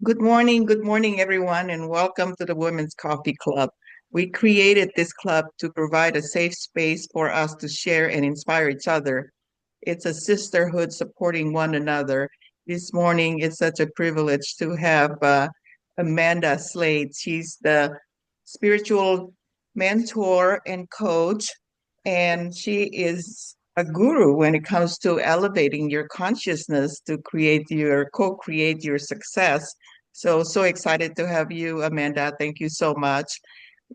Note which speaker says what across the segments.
Speaker 1: Good morning, everyone, and welcome to the Women's Coffee Club. We created this club to provide a safe space for us to share and inspire each other. It's a sisterhood supporting one another. This morning, it's such a privilege to have Amanda Slade. She's the spiritual mentor and coach, and she is a guru when it comes to elevating your consciousness to co-create your success. So excited to have you, Amanda. Thank you so much.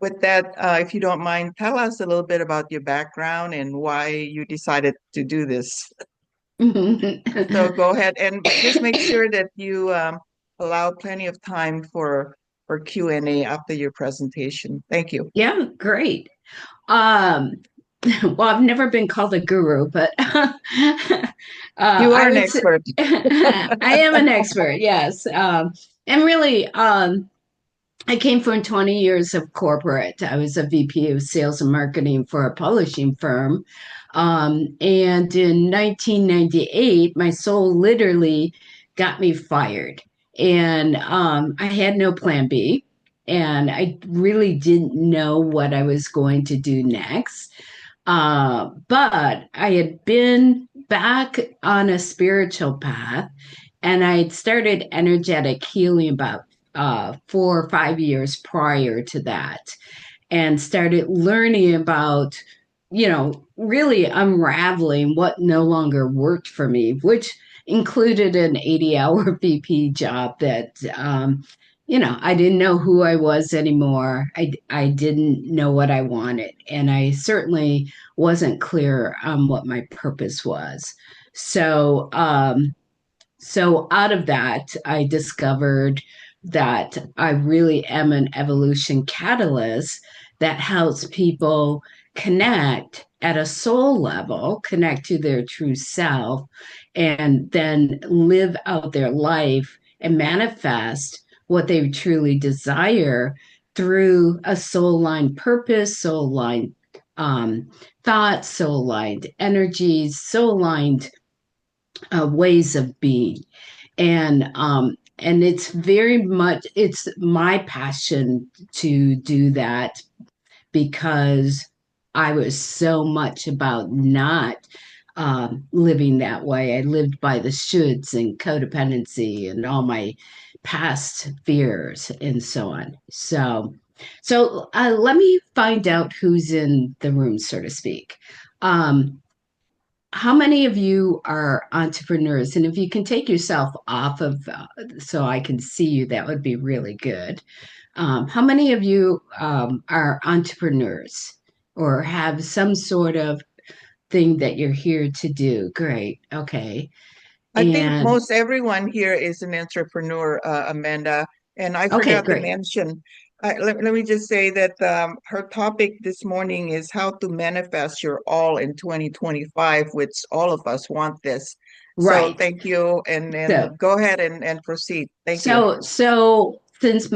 Speaker 1: With that, if you don't mind, tell us a little bit about your background and why you decided to do this. So go ahead and just make sure that you allow plenty of time for Q&A after your presentation. Thank you.
Speaker 2: Yeah, great. Um, well, I've never been called a guru, but
Speaker 1: You are
Speaker 2: I
Speaker 1: an
Speaker 2: would say
Speaker 1: expert.
Speaker 2: I am an expert, yes. And really, I came from 20 years of corporate. I was a VP of sales and marketing for a publishing firm. And in 1998, my soul literally got me fired. And I had no plan B. And I really didn't know what I was going to do next. But I had been back on a spiritual path and I had started energetic healing about 4 or 5 years prior to that and started learning about, really unraveling what no longer worked for me, which included an 80-hour VP job that, I didn't know who I was anymore. I didn't know what I wanted. And I certainly wasn't clear on what my purpose was. So out of that, I discovered that I really am an evolution catalyst that helps people connect at a soul level, connect to their true self, and then live out their life and manifest what they truly desire through a soul line purpose, soul line thoughts, soul lined energies, soul lined ways of being. And it's very much it's my passion to do that because I was so much about not living that way. I lived by the shoulds and codependency and all my past fears and so on. So let me find out who's in the room, so to speak. Um, how many of you are entrepreneurs? And if you can take yourself off of so I can see you, that would be really good. How many of you are entrepreneurs or have some sort of thing that you're here to do? Great. Okay.
Speaker 1: I think
Speaker 2: And
Speaker 1: most everyone here is an entrepreneur, Amanda. And I
Speaker 2: okay,
Speaker 1: forgot to
Speaker 2: great.
Speaker 1: mention, let me just say that her topic this morning is how to manifest your all in 2025, which all of us want this. So
Speaker 2: Right.
Speaker 1: thank you. And
Speaker 2: So,
Speaker 1: go ahead and proceed. Thank you.
Speaker 2: so since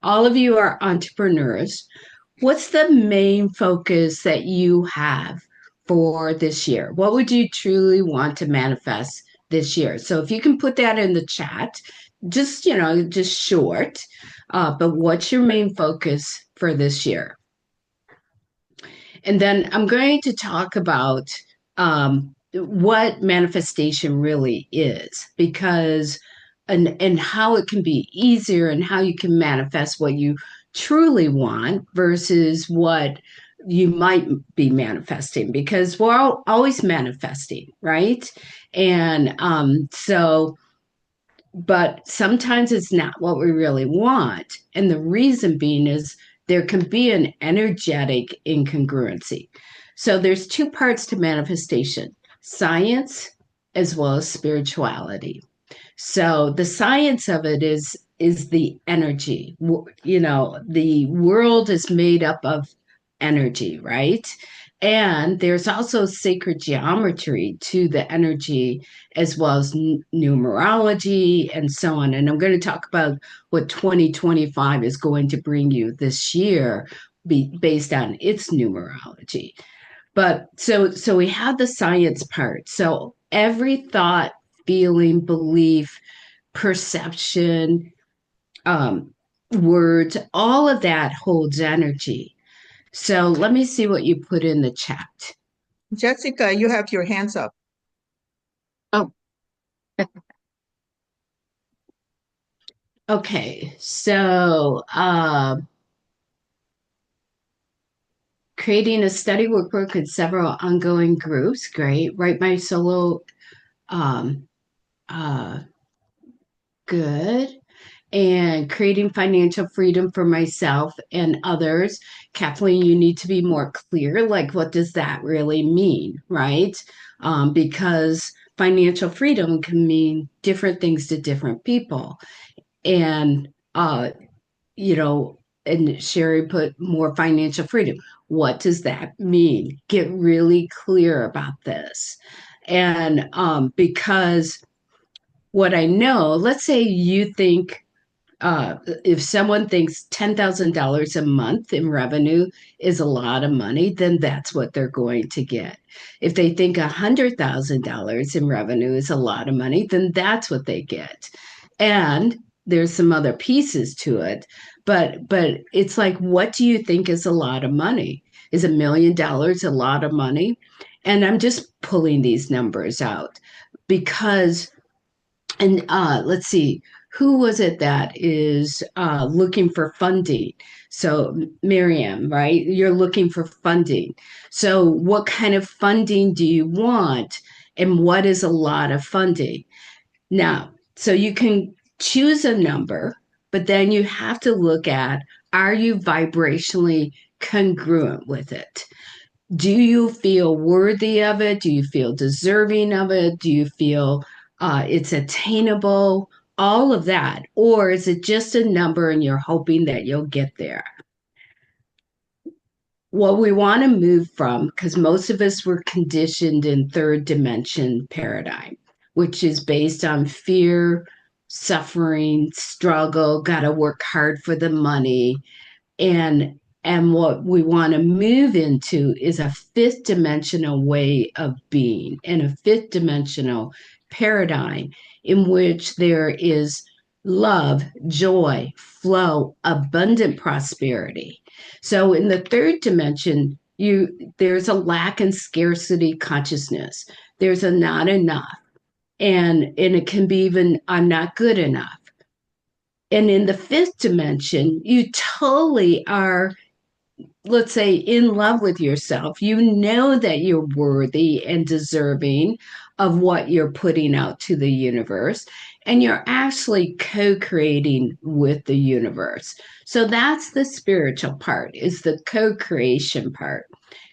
Speaker 2: all of you are entrepreneurs, what's the main focus that you have for this year? What would you truly want to manifest this year? So if you can put that in the chat, just short, but what's your main focus for this year? And then I'm going to talk about what manifestation really is, because and how it can be easier and how you can manifest what you truly want versus what you might be manifesting, because we're always manifesting, right? And but sometimes it's not what we really want. And the reason being is there can be an energetic incongruency. So there's two parts to manifestation: science as well as spirituality. So the science of it is the energy. The world is made up of energy, right? And there's also sacred geometry to the energy, as well as numerology and so on. And I'm going to talk about what 2025 is going to bring you this year, based on its numerology. But so we have the science part. So every thought, feeling, belief, perception, um, words, all of that holds energy. So let me see what you put in the chat.
Speaker 1: Jessica, you have your hands up.
Speaker 2: Oh, okay. So, creating a study workbook with several ongoing groups. Great. Write my solo. Um, uh, good. And creating financial freedom for myself and others. Kathleen, you need to be more clear. Like, what does that really mean? Right. Because financial freedom can mean different things to different people. And, you know, and Sherry put more financial freedom. What does that mean? Get really clear about this. And because what I know, let's say you think if someone thinks $10,000 a month in revenue is a lot of money, then that's what they're going to get. If they think $100,000 in revenue is a lot of money, then that's what they get. And there's some other pieces to it, but it's like, what do you think is a lot of money? Is $1 million a lot of money? And I'm just pulling these numbers out because and let's see, who was it that is looking for funding? So, Miriam, right? You're looking for funding. So, what kind of funding do you want? And what is a lot of funding? Now, so you can choose a number, but then you have to look at, are you vibrationally congruent with it? Do you feel worthy of it? Do you feel deserving of it? Do you feel it's attainable? All of that. Or is it just a number and you're hoping that you'll get there? What we want to move from, because most of us were conditioned in third dimension paradigm, which is based on fear, suffering, struggle, got to work hard for the money, and what we want to move into is a fifth dimensional way of being and a fifth dimensional paradigm in which there is love, joy, flow, abundant prosperity. So in the third dimension, there's a lack and scarcity consciousness. There's a not enough. And it can be even I'm not good enough. And in the fifth dimension, you totally are, let's say, in love with yourself. You know that you're worthy and deserving of what you're putting out to the universe. And you're actually co-creating with the universe. So that's the spiritual part, is the co-creation part.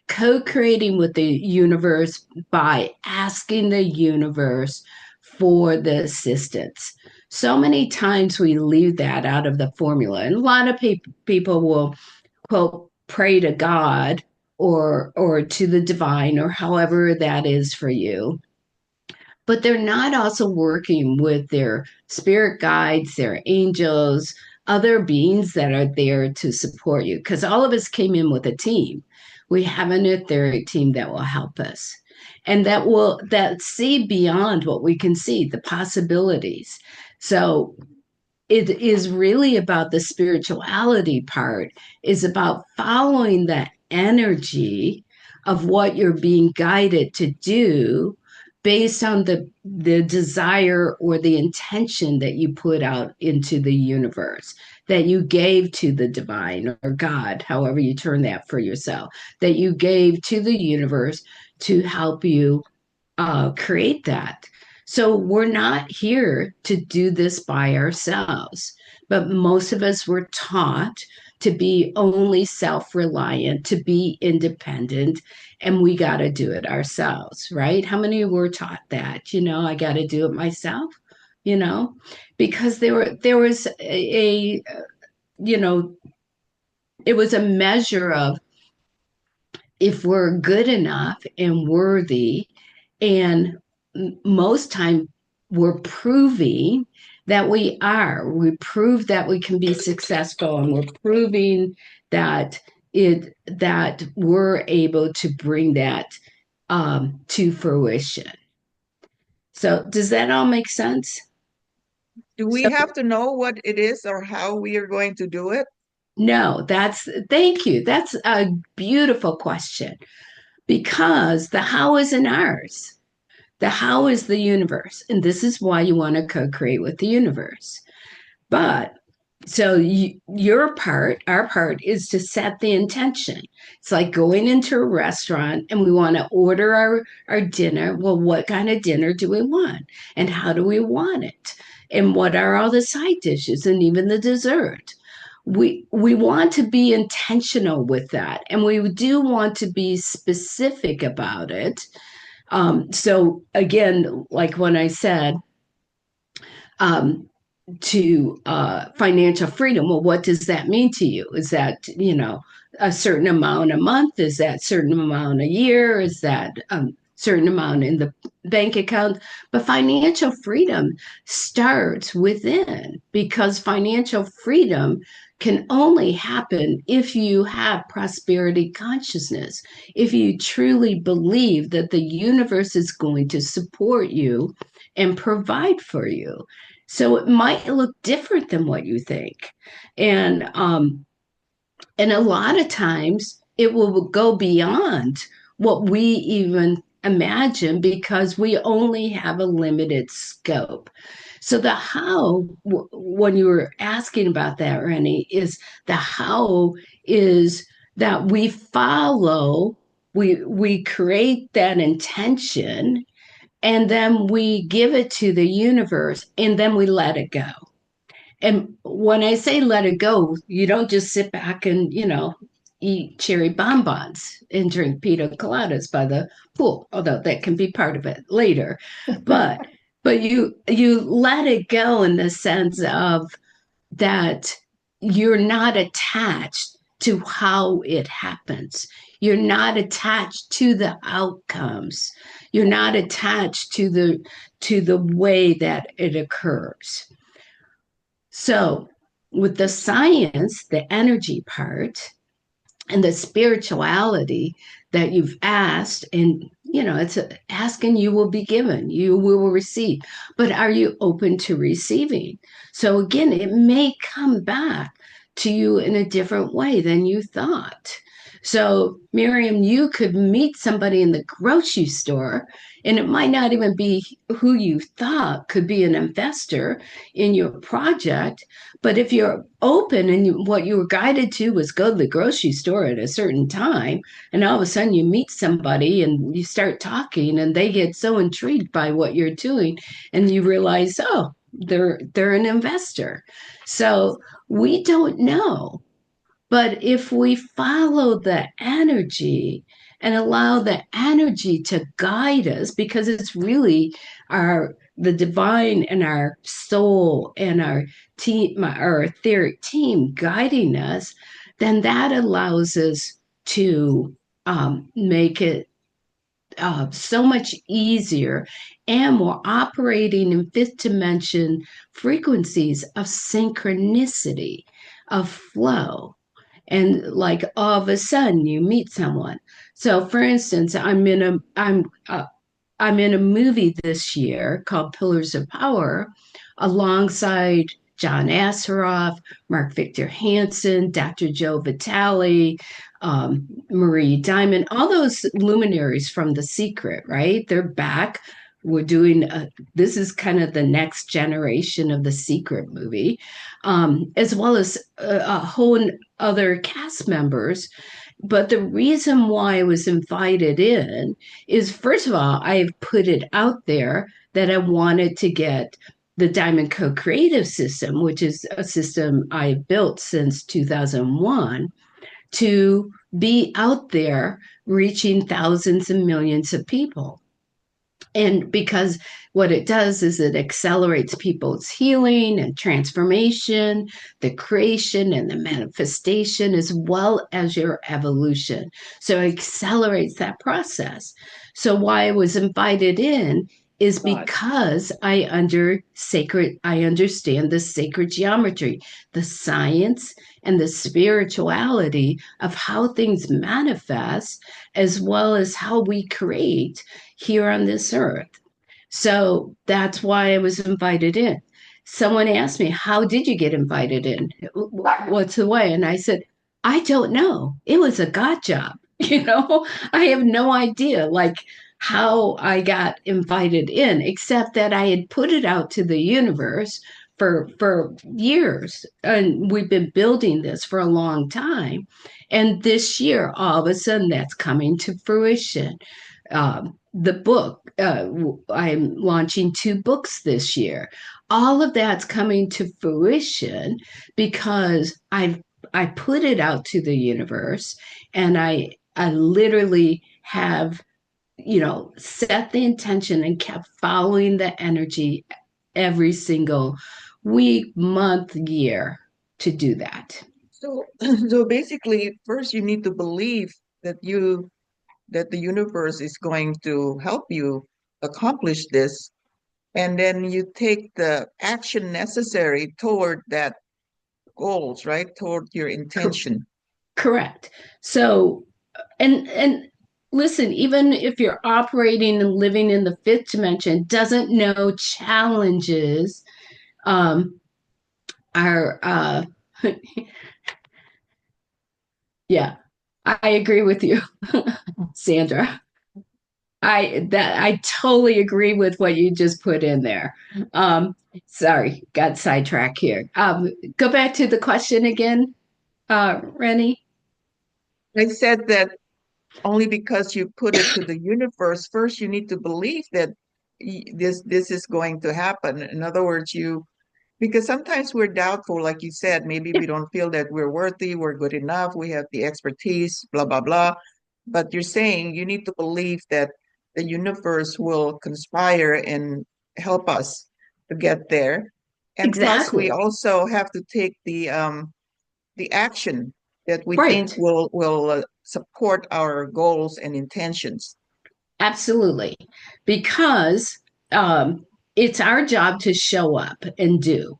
Speaker 2: Co-creating with the universe by asking the universe for the assistance. So many times we leave that out of the formula. And a lot of people will quote pray to God or to the divine or however that is for you, but they're not also working with their spirit guides, their angels, other beings that are there to support you, because all of us came in with a team. We have an etheric team that will help us and that see beyond what we can see, the possibilities. So it is really about the spirituality part, is about following that energy of what you're being guided to do based on the desire or the intention that you put out into the universe, that you gave to the divine or God, however you turn that for yourself, that you gave to the universe to help you create that. So we're not here to do this by ourselves, but most of us were taught to be only self reliant, to be independent, and we got to do it ourselves, right? How many were taught that? I got to do it myself, you know, because there was you know, it was a measure of if we're good enough and worthy, and most time we're proving that we prove that we can be successful, and we're proving that we're able to bring that to fruition. So does that all make sense?
Speaker 1: Do we
Speaker 2: So
Speaker 1: have to know what it is or how we are going to do it?
Speaker 2: no, thank you. That's a beautiful question because the how isn't ours. The how is the universe. And this is why you want to co create with the universe. But your part, our part, is to set the intention. It's like going into a restaurant and we want to order our dinner. Well, what kind of dinner do we want? And how do we want it? And what are all the side dishes and even the dessert? We want to be intentional with that. And we do want to be specific about it. So again, like when I said, um, to financial freedom. Well, what does that mean to you? Is that, a certain amount a month? Is that certain amount a year? Is that certain amount in the bank account? But financial freedom starts within because financial freedom can only happen if you have prosperity consciousness, if you truly believe that the universe is going to support you and provide for you. So it might look different than what you think. And and a lot of times it will go beyond what we even imagine because we only have a limited scope. So the how, when you were asking about that, Rennie, is the how is that we create that intention and then we give it to the universe and then we let it go. And when I say let it go, you don't just sit back and, eat cherry bonbons and drink pina coladas by the pool, although that can be part of it later. But you let it go in the sense of that you're not attached to how it happens. You're not attached to the outcomes. You're not attached to the way that it occurs. So, with the science, the energy part, and the spirituality that you've asked, and it's asking, you will be given, you will receive, but are you open to receiving? So again, it may come back to you in a different way than you thought. So Miriam, you could meet somebody in the grocery store and it might not even be who you thought could be an investor in your project. But if you're open and what you were guided to was go to the grocery store at a certain time, and all of a sudden you meet somebody and you start talking, and they get so intrigued by what you're doing, and you realize, oh, they're an investor. So we don't know, but if we follow the energy and allow the energy to guide us, because it's really the divine and our soul and our team, our etheric team guiding us, then that allows us to make it so much easier. And we're operating in fifth dimension frequencies of synchronicity, of flow, and like all of a sudden you meet someone. So for instance, I'm in a movie this year called Pillars of Power alongside John Asseroff, Mark Victor Hansen, Dr. Joe Vitale, Marie Diamond, all those luminaries from The Secret, right? They're back. We're doing this is kind of the next generation of The Secret movie, as well as a whole other cast members. But the reason why I was invited in is, first of all, I've put it out there that I wanted to get the Diamond Co Creative System, which is a system I built since 2001, to be out there reaching thousands and millions of people. And because what it does is it accelerates people's healing and transformation, the creation and the manifestation, as well as your evolution. So it accelerates that process. So why I was invited in is because I understand the sacred geometry, the science and the spirituality of how things manifest, as well as how we create here on this earth. So that's why I was invited in. Someone asked me, how did you get invited in? What's the way? And I said, I don't know. It was a God job. I have no idea like how I got invited in, except that I had put it out to the universe for years. And we've been building this for a long time. And this year, all of a sudden, that's coming to fruition. The book, I'm launching 2 books this year. All of that's coming to fruition because I put it out to the universe, and I literally have, set the intention and kept following the energy every single week, month, year to do that.
Speaker 1: So, so basically, first you need to believe that the universe is going to help you accomplish this, and then you take the action necessary toward that goals, right? Toward your
Speaker 2: Co-
Speaker 1: intention.
Speaker 2: Correct. So, and listen, even if you're operating and living in the fifth dimension, doesn't know challenges um, are yeah, I agree with you, Sandra. I totally agree with what you just put in there. Um, Sorry, got sidetracked here. Go back to the question again, Rennie.
Speaker 1: I said that only because you put it to the universe, first you need to believe that this is going to happen. In other words, because sometimes we're doubtful, like you said, maybe we don't feel that we're worthy, we're good enough, we have the expertise, blah, blah, blah. But you're saying you need to believe that the universe will conspire and help us to get there. And plus, we
Speaker 2: Exactly.
Speaker 1: also have to take the action that we think
Speaker 2: Right.
Speaker 1: will support our goals and intentions.
Speaker 2: Absolutely. Because it's our job to show up and do,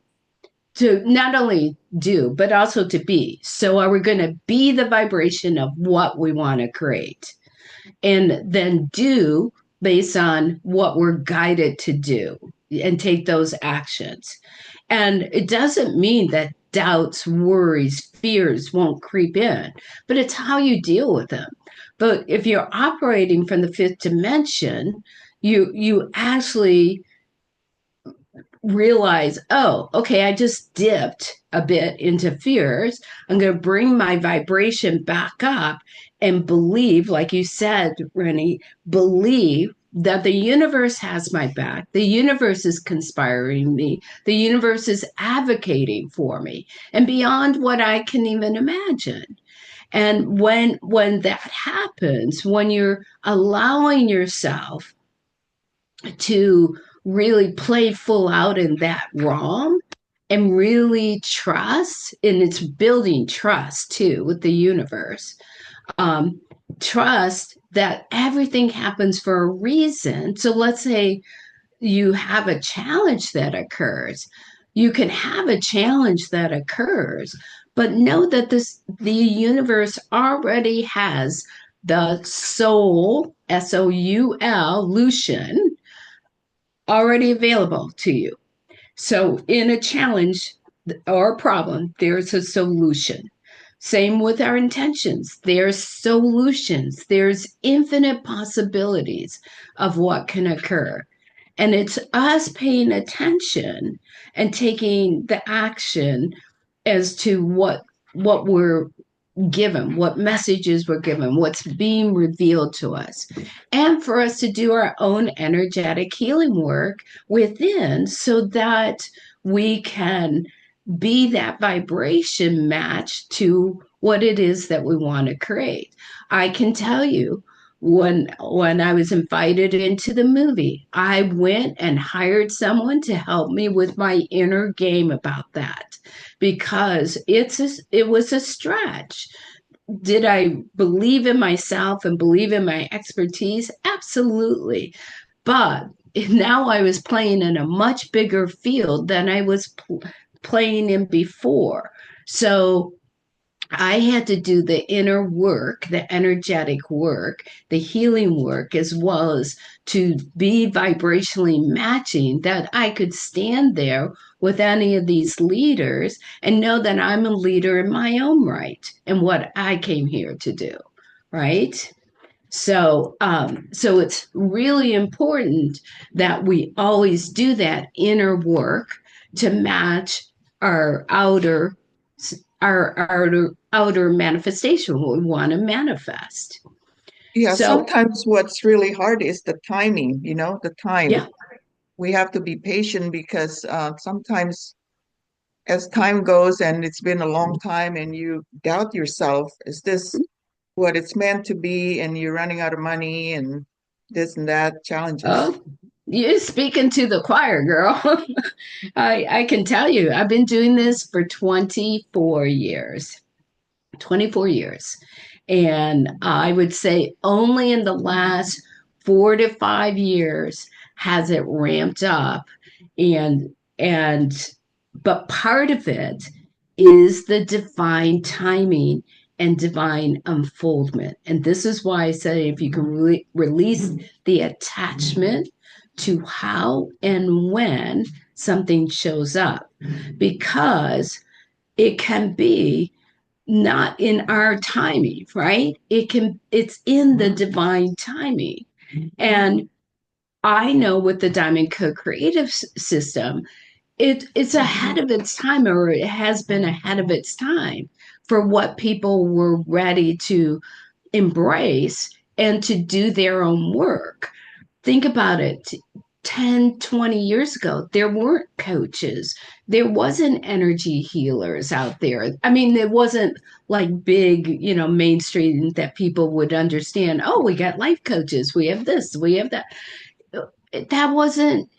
Speaker 2: to not only do, but also to be. So, are we going to be the vibration of what we want to create? And then do based on what we're guided to do and take those actions. And it doesn't mean that doubts, worries, fears won't creep in, but it's how you deal with them. But if you're operating from the fifth dimension, you actually realize, oh, okay, I just dipped a bit into fears. I'm going to bring my vibration back up and believe, like you said, Rennie, believe that the universe has my back. The universe is conspiring me. The universe is advocating for me and beyond what I can even imagine. And when that happens, when you're allowing yourself to really play full out in that realm and really trust, and it's building trust too with the universe. um, Trust that everything happens for a reason. So let's say you have a challenge that occurs. You can have a challenge that occurs, but know that the universe already has the soul, SOUL, lution, already available to you. So, in a challenge or a problem, there's a solution. Same with our intentions. There's solutions. There's infinite possibilities of what can occur. And it's us paying attention and taking the action as to what we're given, what messages we're given, what's being revealed to us, and for us to do our own energetic healing work within so that we can be that vibration match to what it is that we want to create. I can tell you, when I was invited into the movie, I went and hired someone to help me with my inner game about that because it was a stretch. Did I believe in myself and believe in my expertise? Absolutely. But now I was playing in a much bigger field than I was playing in before. So I had to do the inner work, the energetic work, the healing work, as well as to be vibrationally matching, that I could stand there with any of these leaders and know that I'm a leader in my own right and what I came here to do, right? So it's really important that we always do that inner work to match our outer manifestation, what we want to manifest.
Speaker 1: Yeah,
Speaker 2: So
Speaker 1: sometimes what's really hard is the timing, the time.
Speaker 2: yeah.
Speaker 1: We have to be patient because sometimes as time goes and it's been a long time and you doubt yourself, is this what it's meant to be? And you're running out of money and this and that challenges.
Speaker 2: Oh, you're speaking to the choir, girl. I can tell you, I've been doing this for 24 years. 24 years. And I would say only in the last 4 to 5 years has it ramped up. And but part of it is the divine timing and divine unfoldment. And this is why I say if you can release the attachment to how and when something shows up, because it can be not in our timing, right? It's in the divine timing. And I know with the Diamond Co-Creative System, it's ahead of its time, or it has been ahead of its time for what people were ready to embrace and to do their own work. Think about it. 10, 20 years ago, there weren't coaches. There wasn't energy healers out there. I mean, it wasn't like big, mainstream that people would understand. Oh, we got life coaches. We have this, we have that. That wasn't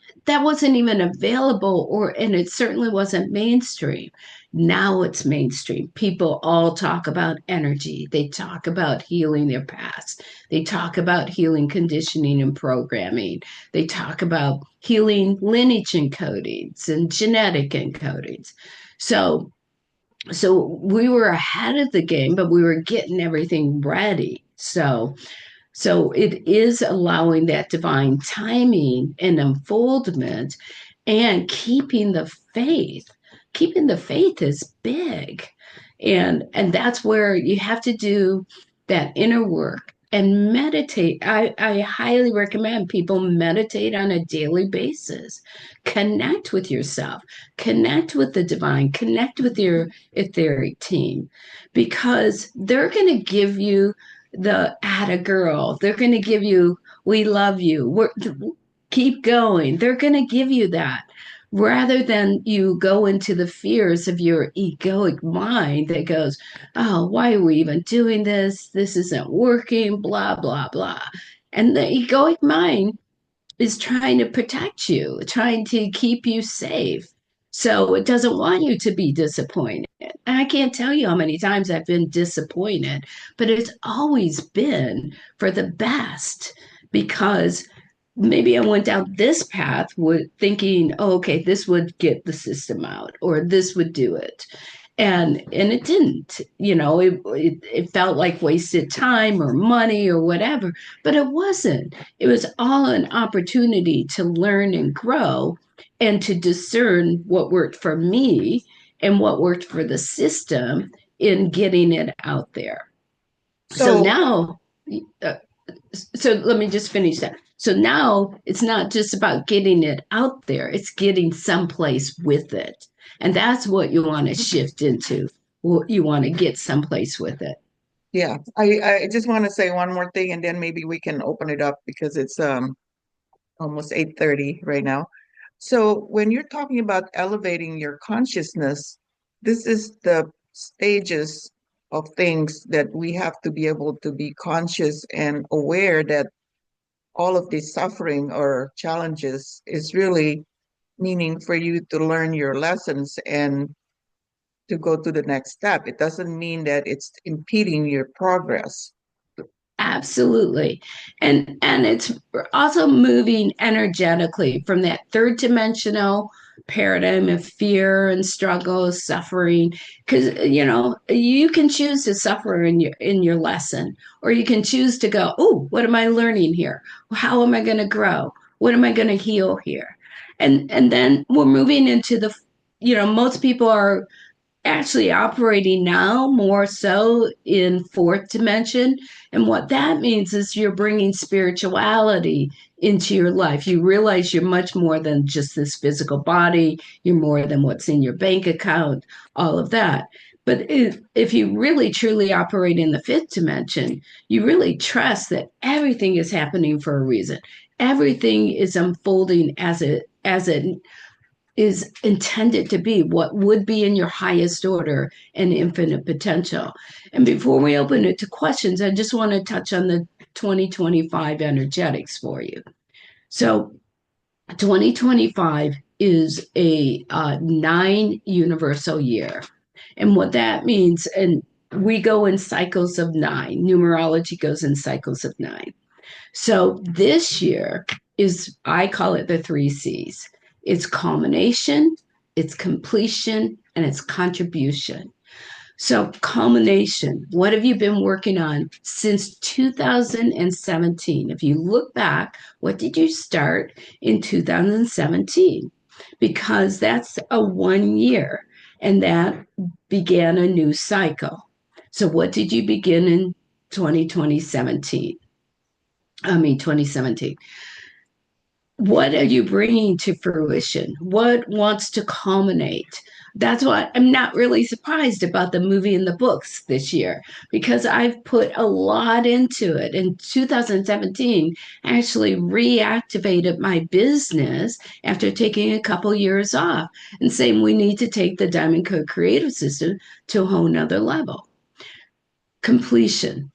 Speaker 2: even available, or and it certainly wasn't mainstream. Now it's mainstream. People all talk about energy. They talk about healing their past. They talk about healing conditioning and programming. They talk about healing lineage encodings and genetic encodings. So so we were ahead of the game, but we were getting everything ready. So it is allowing that divine timing and unfoldment and keeping the faith. Keeping the faith is big. And that's where you have to do that inner work and meditate. I highly recommend people meditate on a daily basis. Connect with yourself, connect with the divine, connect with your etheric team, because they're going to give you the atta girl. They're going to give you, we love you. Keep going. They're going to give you that rather than you go into the fears of your egoic mind that goes, oh, why are we even doing this? This isn't working, blah, blah, blah. And the egoic mind is trying to protect you, trying to keep you safe. So it doesn't want you to be disappointed. And I can't tell you how many times I've been disappointed, but it's always been for the best, because maybe I went down this path with thinking, oh, okay, this would get the system out or this would do it. And it didn't, it felt like wasted time or money or whatever, but it wasn't. It was all an opportunity to learn and grow and to discern what worked for me and what worked for the system in getting it out there. So
Speaker 1: So,
Speaker 2: now, uh, so let me just finish that. So now it's not just about getting it out there, it's getting someplace with it. And that's what you want to shift into. You want to get someplace with it.
Speaker 1: yeah, I just want to say one more thing and then maybe we can open it up because it's almost 8:30 right now. So when you're talking about elevating your consciousness, this is the stages of things that we have to be able to be conscious and aware that all of this suffering or challenges is really meaning for you to learn your lessons and to go to the next step. It doesn't mean that it's impeding your progress.
Speaker 2: Absolutely. And it's also moving energetically from that third dimensional paradigm of fear and struggle, suffering, because you can choose to suffer in your lesson, or you can choose to go, oh, what am I learning here? How am I going to grow? What am I going to heal here? And then we're moving into most people are actually operating now more so in fourth dimension. And what that means is you're bringing spirituality into your life. You realize you're much more than just this physical body, you're more than what's in your bank account, all of that. But if you really truly operate in the fifth dimension, you really trust that everything is happening for a reason. Everything is unfolding as it is intended to be, what would be in your highest order and infinite potential. And before we open it to questions, I just want to touch on the 2025 energetics for you. So 2025 is a 9 universal year. And what that means, and we go in cycles of 9, numerology goes in cycles of 9. So this year I call it the 3 C's. It's culmination, it's completion, and it's contribution. So, culmination, what have you been working on since 2017? If you look back, what did you start in 2017? Because that's a 1 year, and that began a new cycle. So, what did you begin in 2017? What are you bringing to fruition? What wants to culminate? That's why I'm not really surprised about the movie and the books this year, because I've put a lot into it. In 2017, I actually reactivated my business after taking a couple years off and saying we need to take the Diamond Code Creative System to a whole nother level. Completion.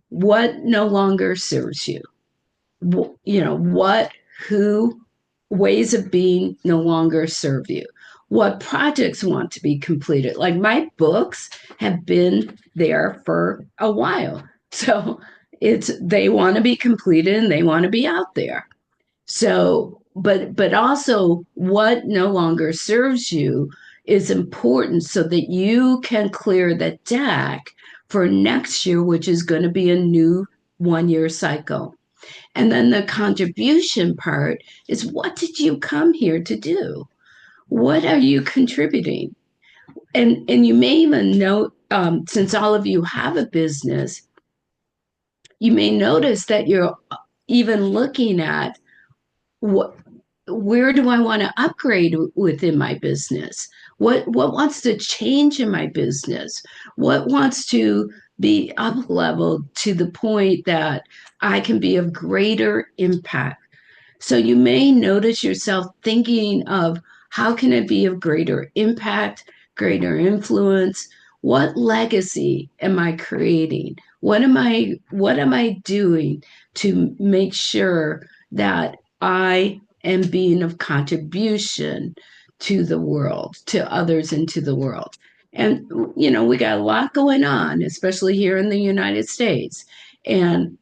Speaker 2: What no longer serves you? What, who, ways of being no longer serve you, what projects want to be completed. Like my books have been there for a while, so they want to be completed and they want to be out there. So but also what no longer serves you is important so that you can clear the deck for next year, which is going to be a new 1 year cycle. And then the contribution part is, what did you come here to do? What are you contributing? And you may even note, since all of you have a business, you may notice that you're even looking at where do I want to upgrade within my business? What wants to change in my business? What wants to be up leveled to the point that I can be of greater impact? So you may notice yourself thinking of, how can it be of greater impact, greater influence? What legacy am I creating? What am I doing to make sure that I am being of contribution to the world, to others and to the world? And we got a lot going on, especially here in the United States. And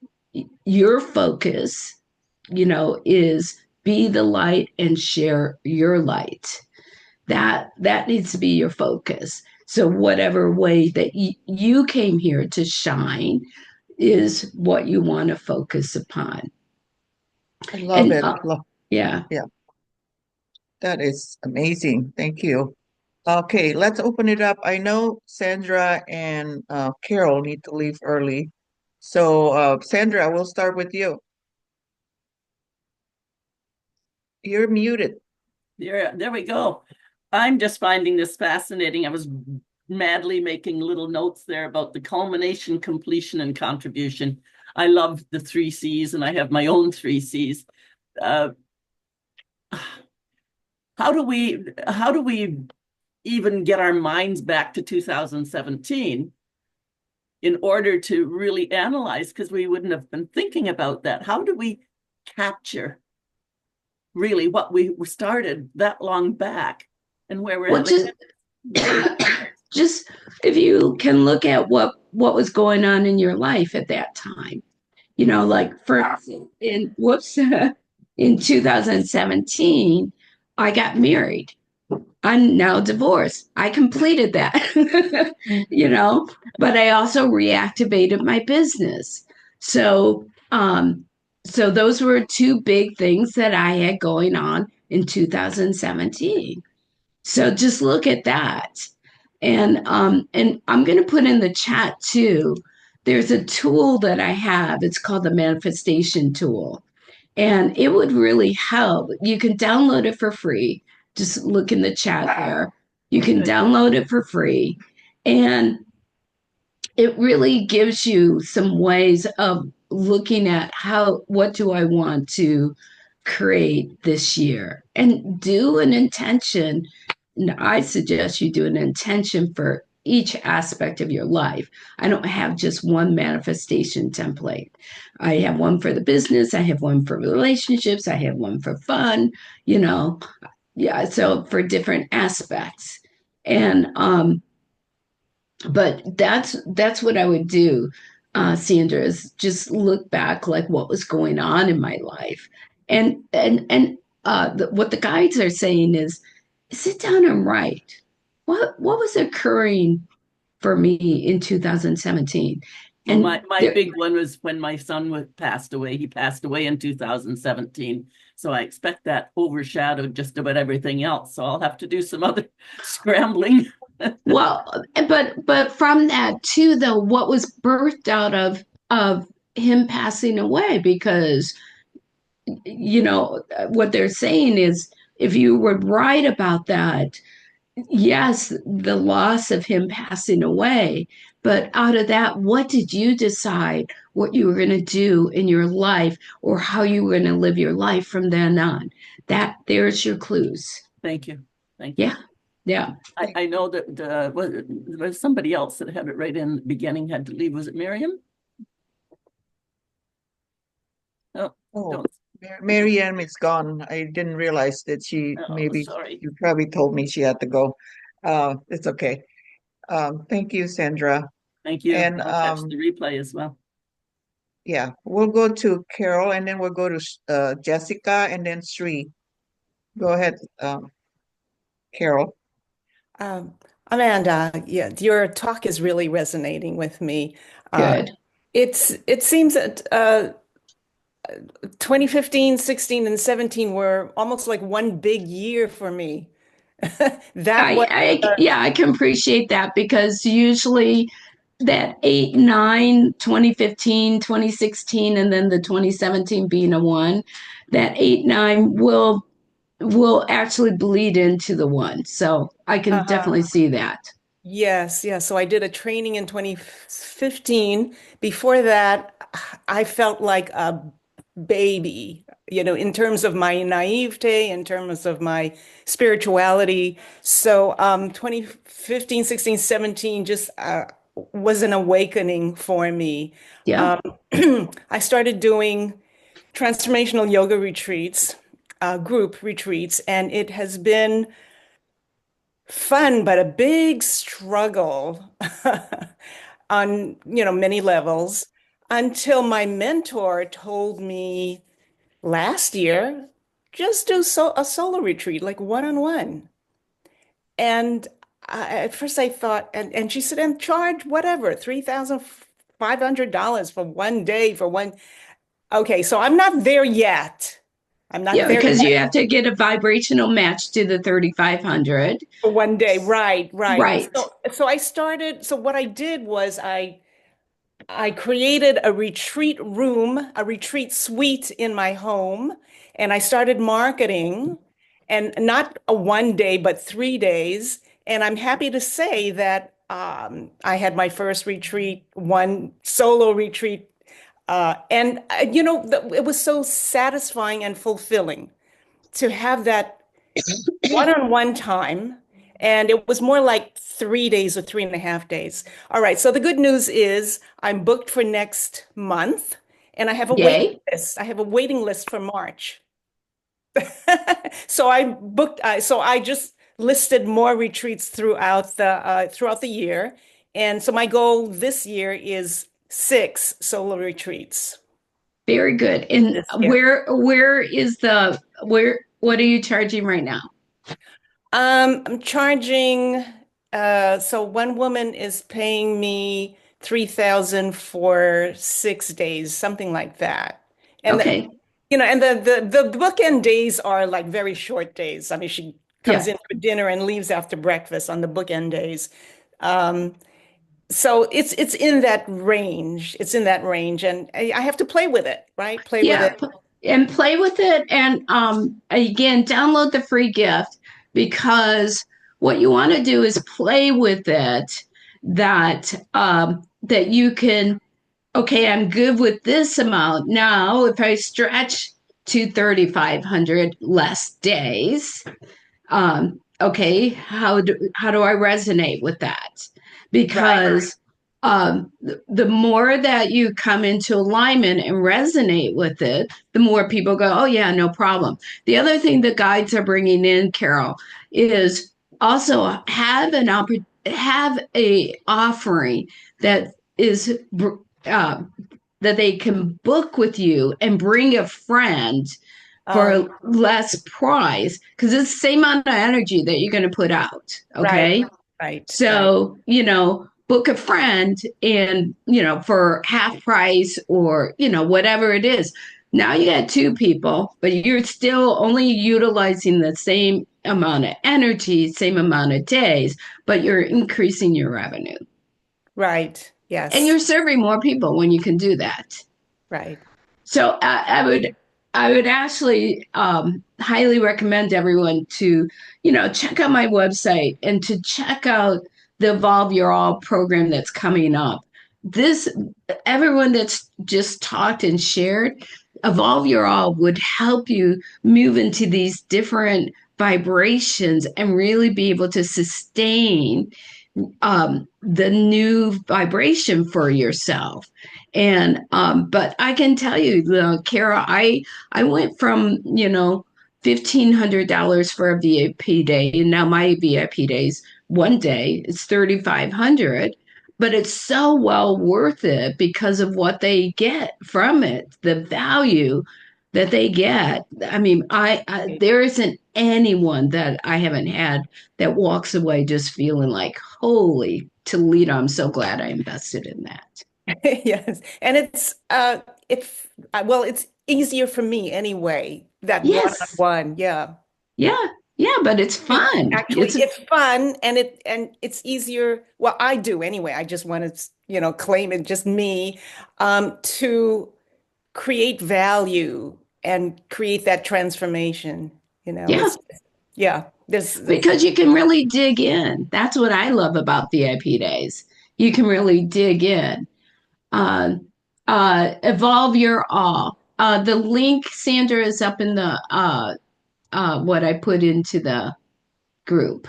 Speaker 2: your focus is be the light and share your light. That needs to be your focus. So whatever way that you came here to shine is what you want to focus upon.
Speaker 1: I love
Speaker 2: And
Speaker 1: it.
Speaker 2: yeah.
Speaker 1: Yeah, that is amazing. Thank you. Okay, let's open it up. I know Sandra and Carol need to leave early. So, Sandra, we'll start with you. You're muted.
Speaker 3: There we go. I'm just finding this fascinating. I was madly making little notes there about the culmination, completion, and contribution. I love the 3 C's, and I have my own 3 C's. How do we even get our minds back to 2017 in order to really analyze, because we wouldn't have been thinking about that? How do we capture really what we started that long back and where we're
Speaker 2: just if you can look at what was going on in your life at that time, like for in 2017, I got married. I'm now divorced. I completed that, but I also reactivated my business. So, so those were two big things that I had going on in 2017. So just look at that. And I'm going to put in the chat too. There's a tool that I have. It's called the manifestation tool. And it would really help. You can download it for free. Just look in the chat there. You can download it for free. And it really gives you some ways of looking at what do I want to create this year, and do an intention. And I suggest you do an intention for each aspect of your life. I don't have just one manifestation template. I have one for the business, I have one for relationships, I have one for fun, yeah, so for different aspects. And but that's what I would do, Sandra, is just look back, like what was going on in my life, and what the guides are saying is sit down and write what was occurring for me in 2017.
Speaker 3: Well,
Speaker 2: And
Speaker 3: my big one was when my son passed away. He passed away in 2017. So I expect that overshadowed just about everything else. So I'll have to do some other scrambling.
Speaker 2: well, but from that too, though, what was birthed out of him passing away, because what they're saying is if you would write about that, yes, the loss of him passing away, but out of that, what did you decide what you were going to do in your life, or how you were going to live your life from then on? There's your clues.
Speaker 3: Thank you. Thank you.
Speaker 2: Yeah. Yeah.
Speaker 3: I know that there was somebody else that had it right in the beginning, had to leave. Was it Miriam?
Speaker 1: Oh, Miriam is gone. I didn't realize that maybe
Speaker 3: sorry.
Speaker 1: you probably told me she had to go. It's okay. Thank you, Sandra.
Speaker 3: Thank you.
Speaker 1: And
Speaker 3: I'll catch the replay as well.
Speaker 1: Yeah, we'll go to Carol, and then we'll go to Jessica, and then Sri. Go ahead, Carol.
Speaker 4: Amanda, yeah, your talk is really resonating with me.
Speaker 2: Good.
Speaker 4: It seems that 2015, 16, and 17 were almost like one big year for me.
Speaker 2: I can appreciate that, because usually that 8, 9, 2015, 2016, and then the 2017 being a one, that 8, 9 will actually bleed into the one. So I can definitely see that.
Speaker 4: Yes, yes. So I did a training in 2015. Before that, I felt like a baby, in terms of my naivete, in terms of my spirituality. So 2015, 16, 17 just was an awakening for me.
Speaker 2: Yeah.
Speaker 4: I started doing transformational yoga retreats, group retreats, and it has been fun, but a big struggle on, many levels, until my mentor told me last year, just do a solo retreat, like one-on-one. And at first I thought, and she said, and charge whatever, $3,500 for one day for one. Okay, so I'm not there yet. I'm not
Speaker 2: Yeah,
Speaker 4: there
Speaker 2: because
Speaker 4: yet
Speaker 2: you have to get a vibrational match to the 3,500.
Speaker 4: for one day. Right, right.
Speaker 2: Right.
Speaker 4: So I started, so what I did was I created a retreat room, a retreat suite in my home, and I started marketing, and not a one day, but 3 days. And I'm happy to say that I had my first retreat, one solo retreat, and it was so satisfying and fulfilling to have that one-on-one time. And it was more like 3 days or 3.5 days. All right. So the good news is I'm booked for next month, and I have a waiting
Speaker 2: Yay.
Speaker 4: list. I have a waiting list for March. So I just listed more retreats throughout the year. And so my goal this year is 6 solo retreats
Speaker 2: Very good. And
Speaker 4: this year.
Speaker 2: what are you charging right now?
Speaker 4: I'm charging, so one woman is paying me 3,000 for 6 days, something like that. And
Speaker 2: Okay.
Speaker 4: and the bookend days are like very short days. I mean, she comes
Speaker 2: Yeah.
Speaker 4: in for dinner and leaves after breakfast on the bookend days. Um, so it's in that range. It's in that range, and I have to play with it, right? Play with
Speaker 2: Yeah,
Speaker 4: it.
Speaker 2: and play with it. And again, download the free gift because what you want to do is play with it that you can, okay, I'm good with this amount. Now, if I stretch to 3,500 less days, okay, how do I resonate with that?
Speaker 4: Right,
Speaker 2: Because the more that you come into alignment and resonate with it, the more people go, oh yeah, no problem. The other thing the guides are bringing in, Carol, is also have a offering that is uh, that they can book with you and bring a friend
Speaker 4: um,
Speaker 2: for less price because it's the same amount of energy that you're going to put out.
Speaker 4: right,
Speaker 2: Okay.
Speaker 4: right.
Speaker 2: So, book a friend and, for half price or, whatever it is. Now you got two people, but you're still only utilizing the same amount of energy, same amount of days, but you're increasing your revenue.
Speaker 4: Right.
Speaker 2: And
Speaker 4: Yes.
Speaker 2: you're serving more people when you can do that.
Speaker 4: Right.
Speaker 2: So I would actually highly recommend everyone to, check out my website and to check out the Evolve Your All program that's coming up. This Everyone that's just talked and shared, Evolve Your All would help you move into these different vibrations and really be able to sustain the new vibration for yourself. And but I can tell you, Kara, I went from $1,500 for a VIP day, and now my VIP days one day it's 3,500. But it's so well worth it because of what they get from it, the value that they get. I mean, I there isn't anyone that I haven't had that walks away just feeling like, holy Toledo, I'm so glad I invested in that.
Speaker 4: Yes. And it's easier for me anyway, that
Speaker 2: Yes.
Speaker 4: one-on-one. Yeah.
Speaker 2: Yeah. Yeah. But it's fun.
Speaker 4: Actually, it's fun and it's easier. Well, I do anyway. I just want to, claim it just me, to create value and create that transformation.
Speaker 2: Yeah.
Speaker 4: Yeah, there's
Speaker 2: Because you can really dig in. That's what I love about VIP days. You can really dig in. Uh, Evolve Your All. The link, Sandra, is up in the what I put into the group.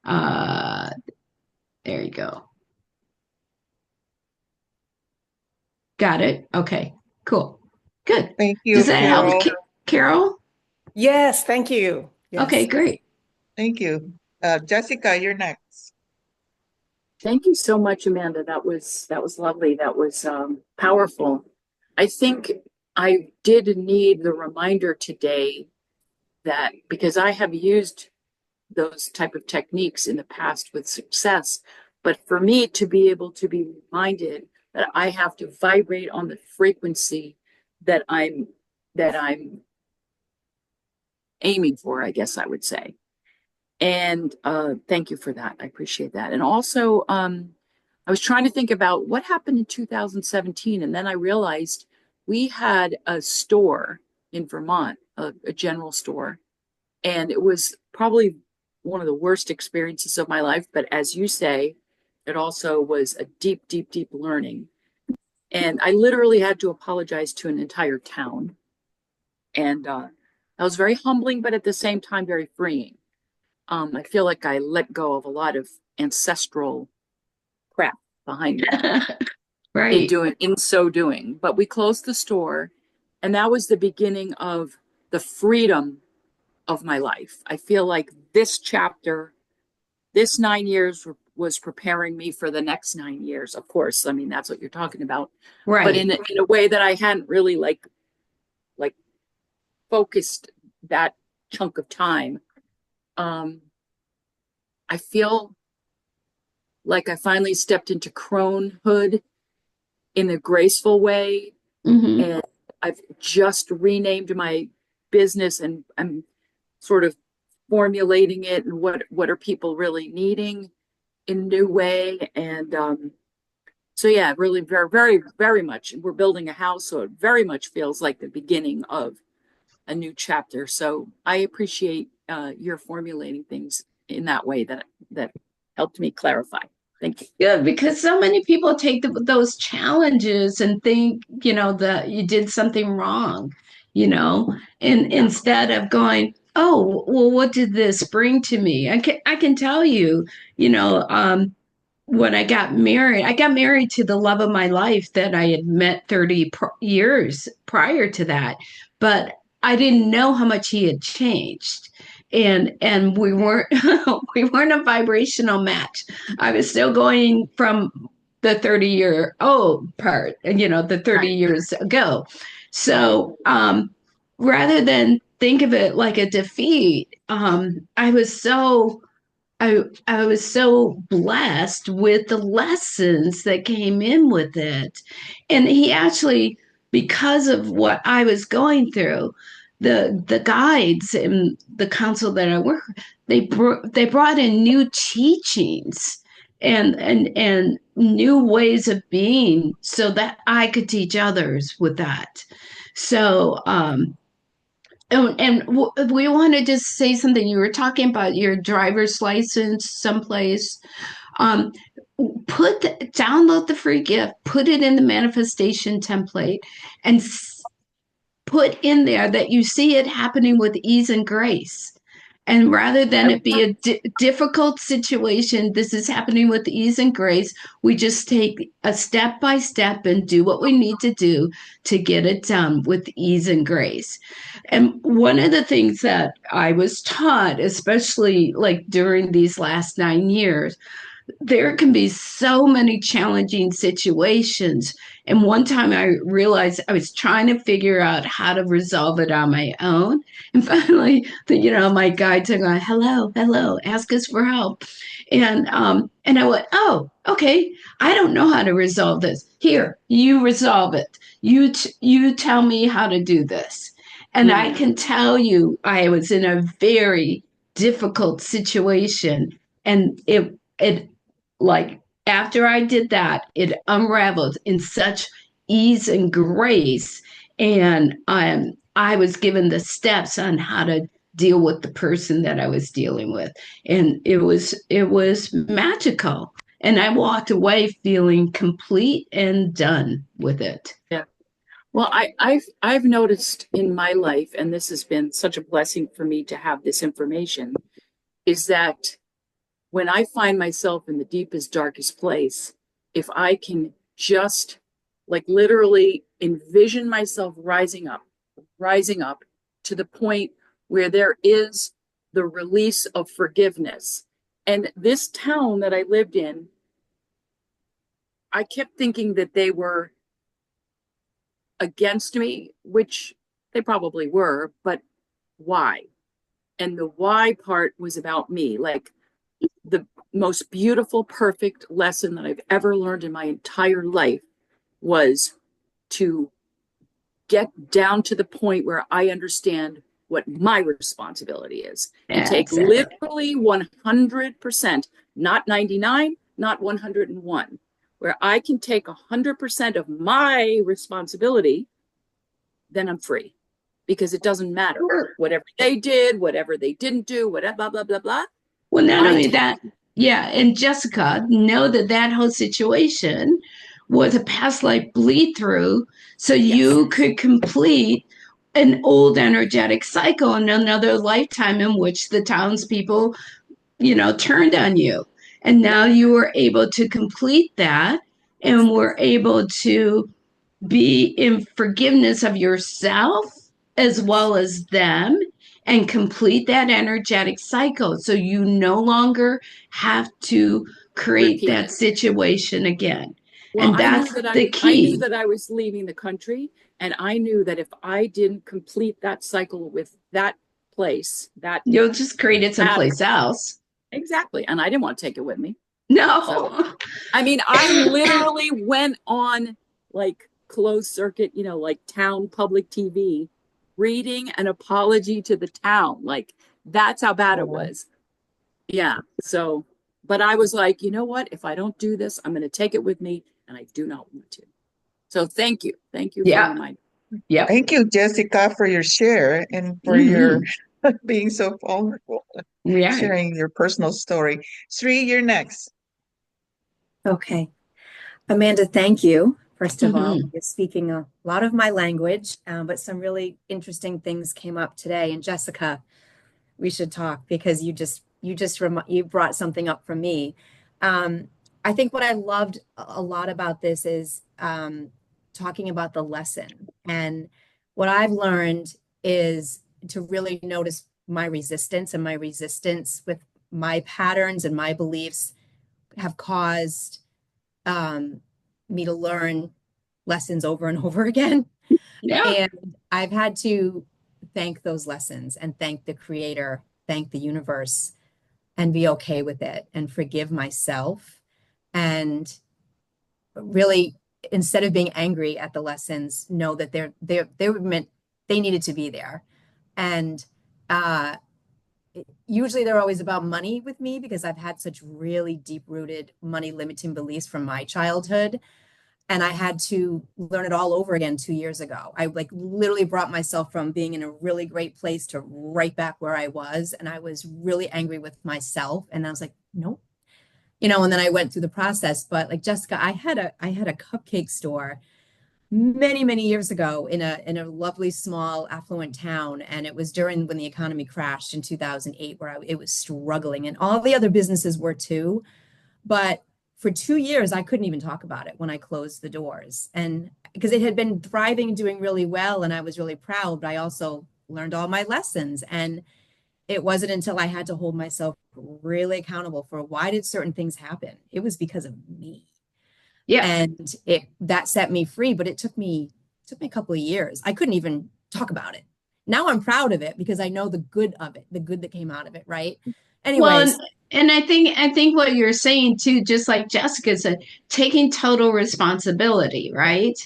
Speaker 2: Uh, there you go. Got it. Okay. Cool. Good.
Speaker 1: Thank you,
Speaker 2: Does that help,
Speaker 1: Carol.
Speaker 2: Carol?
Speaker 4: Yes, thank you.
Speaker 2: Okay,
Speaker 4: Yes.
Speaker 2: great.
Speaker 1: Thank you. Jessica, you're next.
Speaker 5: Thank you so much, Amanda. That was lovely. That was powerful. I think I did need the reminder today that because I have used those type of techniques in the past with success, but for me to be able to be reminded that I have to vibrate on the frequency that I'm aiming for, I guess I would say. And thank you for that. I appreciate that. And also, I was trying to think about what happened in 2017. And then I realized we had a store in Vermont, a general store. And it was probably one of the worst experiences of my life. But as you say, it also was a deep, deep, deep learning. And I literally had to apologize to an entire town. And that was very humbling, but at the same time, very freeing. I feel like I let go of a lot of ancestral crap behind me
Speaker 2: Right.
Speaker 5: in so doing. But we closed the store, and that was the beginning of the freedom of my life. I feel like this chapter, this 9 years was preparing me for the next 9 years. Of course, I mean that's what you're talking about, but
Speaker 2: Right.
Speaker 5: in a way that I hadn't really like focused that chunk of time I feel like I finally stepped into cronehood in a graceful way.
Speaker 2: Mm-hmm.
Speaker 5: And I've just renamed my business, and I'm sort of formulating it, and what are people really needing in a new way. And so yeah, really very, very, very much. We're building a house, so it very much feels like the beginning of a new chapter. So I appreciate your formulating things in that way that helped me clarify. Thank you.
Speaker 2: Yeah, because so many people take those challenges and think, that you did something wrong, and
Speaker 5: Yeah.
Speaker 2: instead of going, oh, well, what did this bring to me? I can tell you, when I got married to the love of my life that I had met 30 years prior to that, but I didn't know how much he had changed. And we weren't we weren't a vibrational match. I was still going from the 30-year old part, the 30
Speaker 5: Right.
Speaker 2: years ago. So rather than think of it like a defeat, I was so blessed with the lessons that came in with it. And he actually, because of what I was going through, the guides and the council that I work, they brought in new teachings and new ways of being so that I could teach others with that. So and we want to just say something. You were talking about your driver's license someplace. Um, download the free gift, put it in the manifestation template, and put in there that you see it happening with ease and grace. And rather than it be a difficult situation, this is happening with ease and grace. We just take a step by step and do what we need to do to get it done with ease and grace. And one of the things that I was taught, especially like during these last 9 years, there can be so many challenging situations. And one time I realized I was trying to figure out how to resolve it on my own. And finally, my guide said, hello, hello, ask us for help. And I went, oh, okay, I don't know how to resolve this. Here, you resolve it. You tell me how to do this. And I can tell you, I was in a very difficult situation, and it like after I did that, it unraveled in such ease and grace. And I was given the steps on how to deal with the person that I was dealing with. And it was magical. And I walked away feeling complete and done with it.
Speaker 5: Yeah. Well, I've noticed in my life, and this has been such a blessing for me to have this information, is that when I find myself in the deepest, darkest place, if I can just like literally envision myself rising up to the point where there is the release of forgiveness. And this town that I lived in, I kept thinking that they were against me, which they probably were, but why? And the why part was about me. Like the most beautiful, perfect lesson that I've ever learned in my entire life was to get down to the point where I understand what my responsibility is and take literally 100%, not 99, not 101, where I can take 100% of my responsibility, then I'm free, because it doesn't matter whatever they did, whatever they didn't do, whatever, blah, blah, blah, blah.
Speaker 2: Well, not only that, yeah, and Jessica, know that whole situation was a past life bleed through, so you could complete an old energetic cycle in another lifetime in which the townspeople, turned on you. And now you were able to complete that and were able to be in forgiveness of yourself as well as them and complete that energetic cycle. So you no longer have to create that situation again.
Speaker 5: Well,
Speaker 2: and that's the key.
Speaker 5: I knew that I was leaving the country, and I knew that if I didn't complete that cycle with that place, that
Speaker 2: You'll just create it
Speaker 5: pattern.
Speaker 2: someplace else.
Speaker 5: Exactly. And I didn't want to take it with me.
Speaker 2: No.
Speaker 5: So, I mean, I literally went on like closed circuit, you know, like town public TV, reading an apology to the town. Like that's how bad it was. Yeah. So, but I was like, you know what? If I don't do this, I'm going to take it with me, and I do not want to. So thank you. Thank you for
Speaker 2: Yeah.
Speaker 5: reminding.
Speaker 2: Yep.
Speaker 1: Thank you, Jessica, for your share and for your being so vulnerable,
Speaker 2: Yeah.
Speaker 1: sharing your personal story. Sri, you're next.
Speaker 6: Okay. Amanda, thank you. First of all,
Speaker 2: Mhm.
Speaker 6: you're speaking a lot of my language, but some really interesting things came up today. And Jessica, we should talk because you brought something up for me. I think what I loved a lot about this is talking about the lesson. And what I've learned is to really notice my resistance, and my resistance with my patterns and my beliefs have caused me to learn lessons over and over again.
Speaker 2: Yeah.
Speaker 6: And I've had to thank those lessons and thank the creator, thank the universe, and be okay with it and forgive myself. And really, instead of being angry at the lessons, know that they were meant, they needed to be there. And uh, usually they're always about money with me because I've had such really deep rooted money limiting beliefs from my childhood. And I had to learn it all over again 2 years ago. I like literally brought myself from being in a really great place to right back where I was. And I was really angry with myself. And I was like, nope. And then I went through the process. But like Jessica, I had a cupcake store many, many years ago in a lovely small affluent town. And it was during when the economy crashed in 2008, where it was struggling, and all the other businesses were too. But for 2 years, I couldn't even talk about it when I closed the doors. And because it had been thriving and doing really well, and I was really proud, but I also learned all my lessons. And it wasn't until I had to hold myself really accountable for why did certain things happen? It was because of me.
Speaker 2: Yeah.
Speaker 6: And that set me free, but it took me a couple of years. I couldn't even talk about it. Now I'm proud of it because I know the good of it, the good that came out of it, right?
Speaker 2: Well,
Speaker 6: Anyways,
Speaker 2: and I think what you're saying too, just like Jessica said, taking total responsibility, right?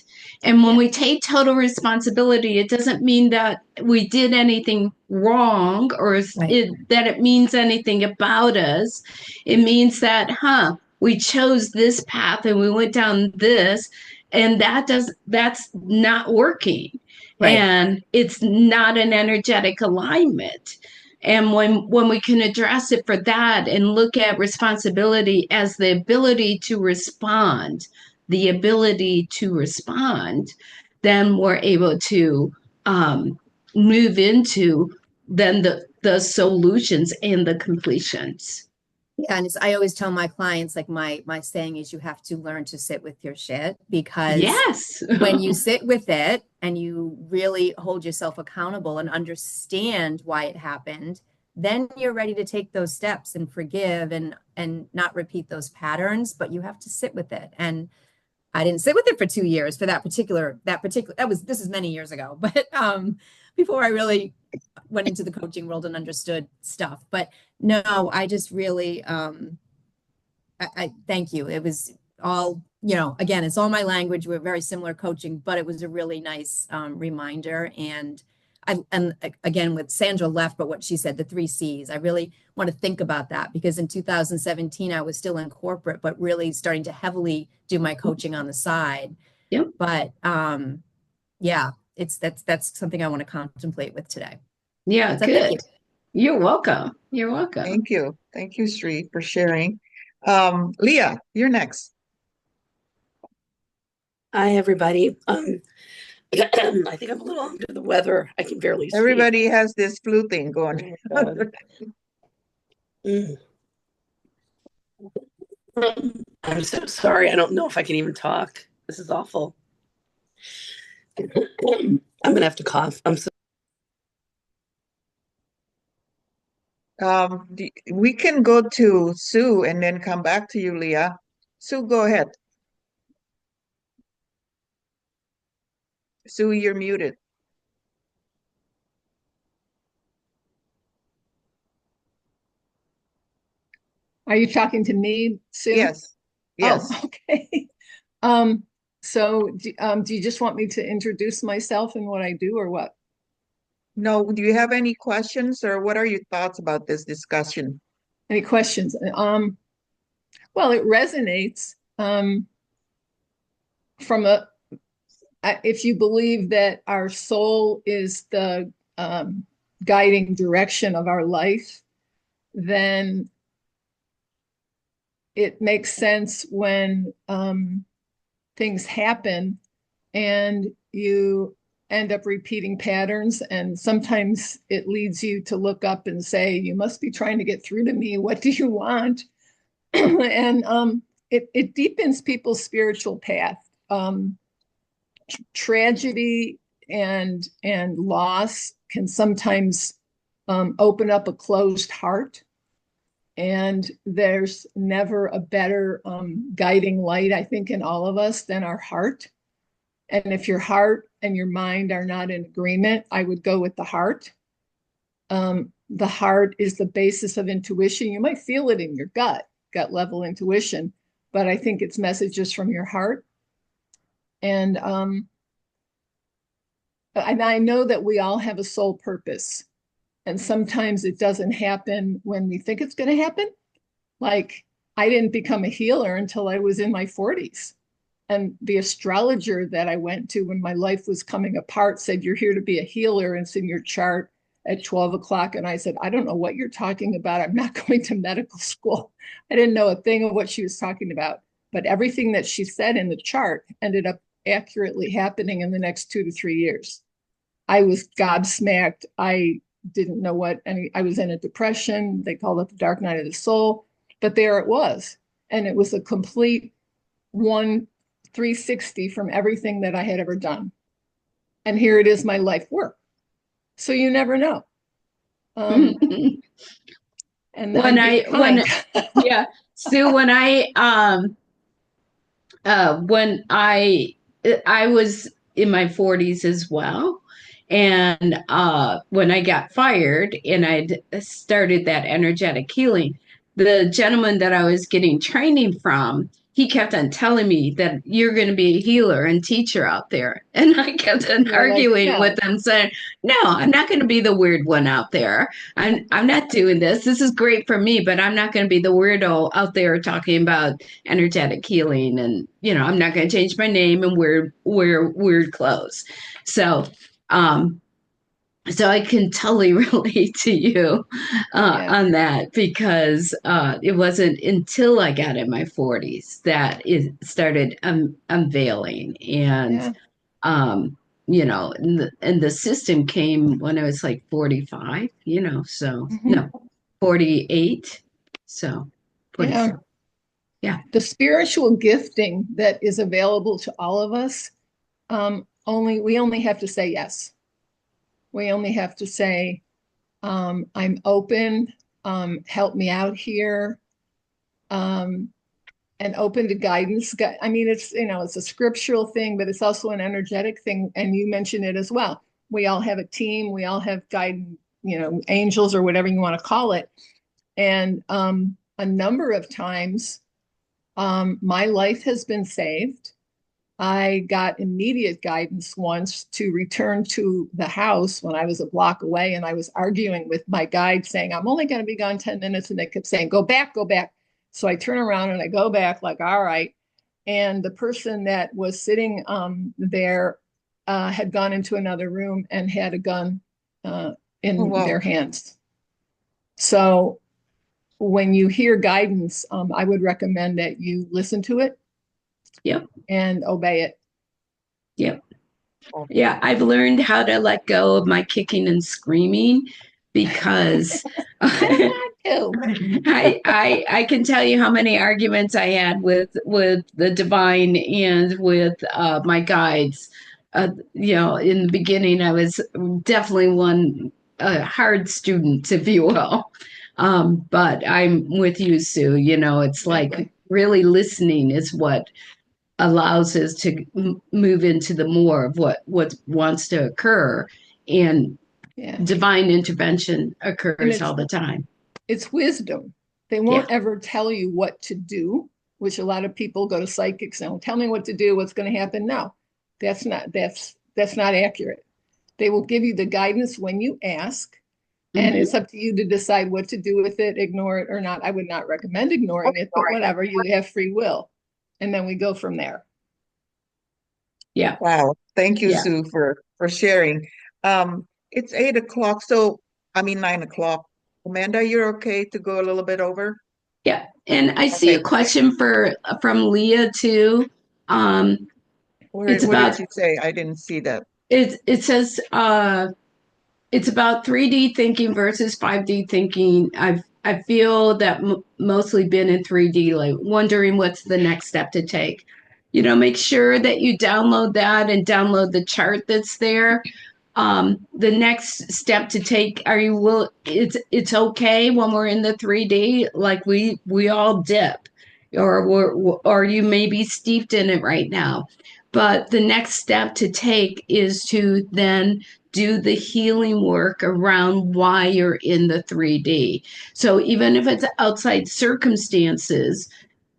Speaker 2: And when
Speaker 6: yeah,
Speaker 2: we take total responsibility, it doesn't mean that we did anything wrong or
Speaker 6: right,
Speaker 2: that it means anything about us. It means that, we chose this path and we went down this, and that's not working.
Speaker 6: right.
Speaker 2: And it's not an energetic alignment. And when we can address it for that and look at responsibility as the ability to respond, then we're able to move into then the solutions and the completions.
Speaker 6: Yeah, and I always tell my clients, like my saying is, you have to learn to sit with your shit, because
Speaker 2: Yes.
Speaker 6: when you sit with it and you really hold yourself accountable and understand why it happened, then you're ready to take those steps and forgive and not repeat those patterns. But you have to sit with it. And I didn't sit with it for 2 years for this is many years ago, but before I really went into the coaching world and understood stuff. But no, I just really I thank you. It was all, again, it's all my language. We're very similar coaching, but it was a really nice reminder. And again, with Sandra left, but what she said, the 3 C's, I really want to think about that, because in 2017, I was still in corporate, but really starting to heavily do my coaching on the side.
Speaker 2: Yep.
Speaker 6: But yeah, that's something I want to contemplate with today.
Speaker 2: Yeah,
Speaker 6: So
Speaker 2: good.
Speaker 6: thank you.
Speaker 2: You're welcome. You're welcome.
Speaker 1: Thank you. Thank you, Sri, for sharing. Leah, you're next.
Speaker 7: Hi, everybody. I think I'm a little under the weather. I can barely speak.
Speaker 1: Everybody has this flu thing going.
Speaker 7: Mm. I'm so sorry. I don't know if I can even talk. This is awful. I'm gonna have to cough. I'm so
Speaker 1: We can go to Sue and then come back to you, Leah. Sue, go ahead. Sue, you're muted.
Speaker 8: Are you talking to me, Sue?
Speaker 1: Yes. Yes.
Speaker 8: Oh, okay. So do you just want me to introduce myself and what I do or what?
Speaker 1: No, do you have any questions or what are your thoughts about this discussion?
Speaker 8: Any questions? Well, it resonates from if you believe that our soul is the guiding direction of our life, then it makes sense when things happen and you end up repeating patterns. And sometimes it leads you to look up and say, you must be trying to get through to me. What do you want? And it deepens people's spiritual path. Tragedy and loss can sometimes open up a closed heart. And there's never a better guiding light, I think, in all of us than our heart. And if your heart and your mind are not in agreement, I would go with the heart. The heart is the basis of intuition. You might feel it in your gut level intuition, but I think it's messages from your heart. And I know that we all have a soul purpose. And sometimes it doesn't happen when we think it's going to happen. Like, I didn't become a healer until I was in my 40s. And the astrologer that I went to when my life was coming apart said, you're here to be a healer, and it's in your chart at 12 o'clock. And I said, I don't know what you're talking about. I'm not going to medical school. I didn't know a thing of what she was talking about. But everything that she said in the chart ended up accurately happening in the next 2 to 3 years. I was gobsmacked. I didn't know I was in a depression. They called it the dark night of the soul, but there it was. And it was a complete 360 from everything that I had ever done. And here it is, my life work. So you never know. And
Speaker 2: yeah, Sue, when I was in my 40s as well. And when I got fired and I'd started that energetic healing, the gentleman that I was getting training from, he kept on telling me that you're going to be a healer and teacher out there. And I kept on arguing with him, saying, no, I'm not going to be the weird one out there. I'm not doing this. This is great for me, but I'm not going to be the weirdo out there talking about energetic healing. And, I'm not going to change my name and wear weird clothes. So I can totally relate to you on that, because it wasn't until I got in my 40s that it started unveiling. And, and the system came when I was like 45, so no, 48. So 44. Yeah.
Speaker 8: The spiritual gifting that is available to all of us, we only have to say yes. We only have to say, I'm open, help me out here, and open to guidance. I mean, it's a scriptural thing, but it's also an energetic thing. And you mentioned it as well. We all have a team. We all have guiding, angels or whatever you want to call it. And a number of times, my life has been saved. I got immediate guidance once to return to the house when I was a block away, and I was arguing with my guide saying, I'm only going to be gone 10 minutes. And they kept saying, go back, go back. So I turn around and I go back like, all right. And the person that was sitting there had gone into another room and had a gun in their hands. So when you hear guidance, I would recommend that you listen to it.
Speaker 2: Yep.
Speaker 8: And obey it.
Speaker 2: Yep. Yeah, I've learned how to let go of my kicking and screaming, because I can tell you how many arguments I had with the divine and with my guides. In the beginning, I was definitely one hard student, if you will. But I'm with you, Sue. It's like really listening is what allows us to move into the more of what wants to occur, and divine intervention occurs all the time.
Speaker 8: It's wisdom They won't ever tell you what to do, which a lot of people go to psychics and tell me what to do, what's going to happen. No, that's not accurate. They will give you the guidance when you ask, and it's up to you to decide what to do with it, ignore it or not. I would not recommend ignoring it, but whatever, you have free will. And then we go from there.
Speaker 2: Yeah.
Speaker 1: Wow. Thank you, Sue, for sharing. It's 8 o'clock, so I mean 9 o'clock. Amanda, you're okay to go a little bit over?
Speaker 2: Yeah. And I see a question from Leah too.
Speaker 1: What
Speaker 2: It's
Speaker 1: did
Speaker 2: about,
Speaker 1: she say? I didn't see that.
Speaker 2: it says it's about 3D thinking versus 5D thinking. I feel that mostly been in 3D, like wondering what's the next step to take. Make sure that you download that and download the chart that's there. The next step to take, it's okay when we're in the 3D, like we all dip, or you may be steeped in it right now. But the next step to take is to then do the healing work around why you're in the 3D. So even if it's outside circumstances,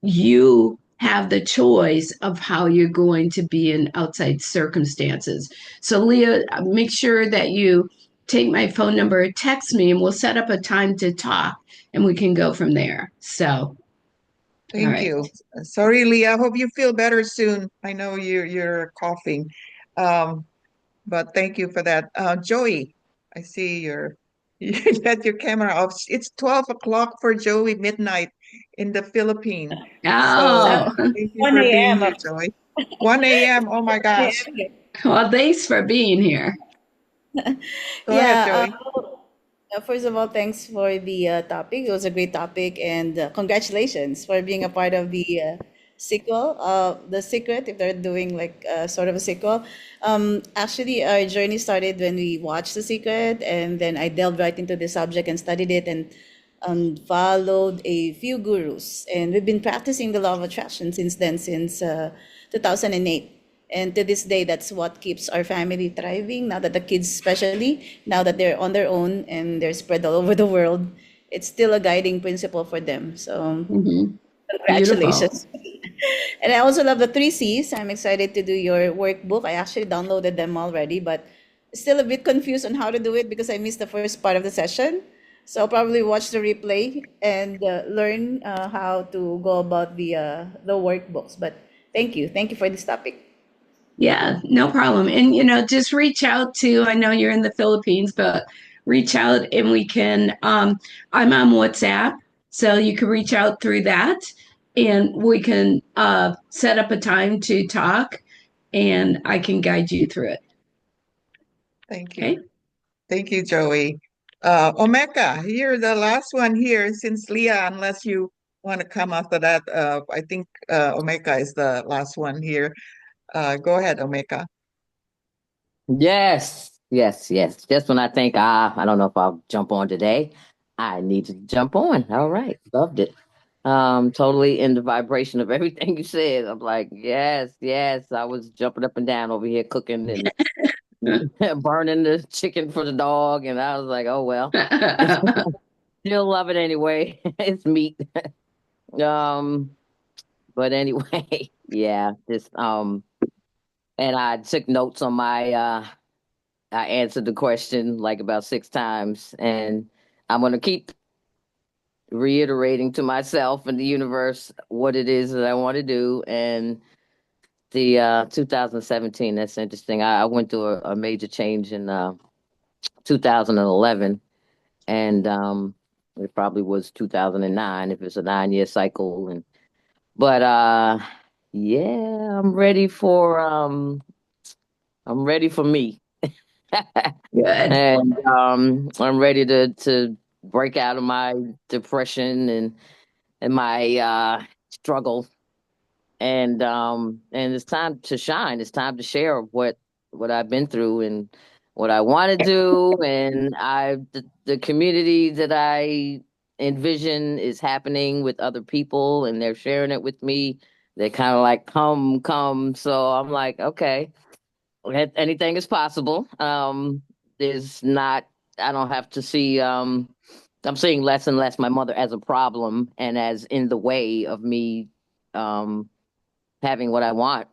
Speaker 2: you have the choice of how you're going to be in outside circumstances. So Leah, make sure that you take my phone number, text me, and we'll set up a time to talk and we can go from there. So
Speaker 1: Thank you. Sorry, Leah. I hope you feel better soon. I know you're coughing. But thank you for that. Joey, I see you had your camera off. It's 12 o'clock for Joey, midnight in the Philippines.
Speaker 2: Oh,
Speaker 1: So thank you for being here, Joey. 1 a.m. Oh my gosh.
Speaker 2: Well, thanks for being here.
Speaker 1: Go ahead, Joey.
Speaker 9: First of all, thanks for the topic. It was a great topic, and congratulations for being a part of the sequel, The Secret, if they're doing like sort of a sequel. Actually, our journey started when we watched The Secret, and then I delved right into the subject and studied it and followed a few gurus. And we've been practicing the law of attraction since then, since 2008. And to this day, that's what keeps our family thriving. Now that the kids, especially, now that they're on their own and they're spread all over the world, it's still a guiding principle for them. So congratulations. And I also love the 3 C's. I'm excited to do your workbook. I actually downloaded them already, but still a bit confused on how to do it because I missed the first part of the session. So I'll probably watch the replay and learn how to go about the workbooks. But thank you for this topic.
Speaker 2: Yeah, no problem. And, just reach out to, I know you're in the Philippines, but reach out and we can, I'm on WhatsApp, so you can reach out through that and we can set up a time to talk and I can guide you through it.
Speaker 1: Thank you. Okay. Thank you, Joey. Omeka, you're the last one here since Leah, unless you want to come after that. I think Omeka is the last one here. Go ahead, Omeka.
Speaker 10: Yes. Just when I think, I don't know if I'll jump on today, I need to jump on. All right. Loved it. Totally in the vibration of everything you said. I'm like, yes. I was jumping up and down over here cooking and burning the chicken for the dog. And I was like, oh, well, still love it anyway. It's meat. But anyway, yeah, just, and I took notes on my, I answered the question like about 6 times, and I'm going to keep reiterating to myself and the universe what it is that I want to do. And the 2017, that's interesting. I went through a major change in 2011, and it probably was 2009 if it's a 9-year cycle. But yeah, I'm ready for me.
Speaker 2: Good.
Speaker 10: And I'm ready to break out of my depression and my struggle. And it's time to shine. It's time to share what I've been through and what I want to do. And the community that I envision is happening with other people, and they're sharing it with me. They're kind of like, come. So I'm like, okay, anything is possible. I don't have to see I'm seeing less and less my mother as a problem and as in the way of me having what I want,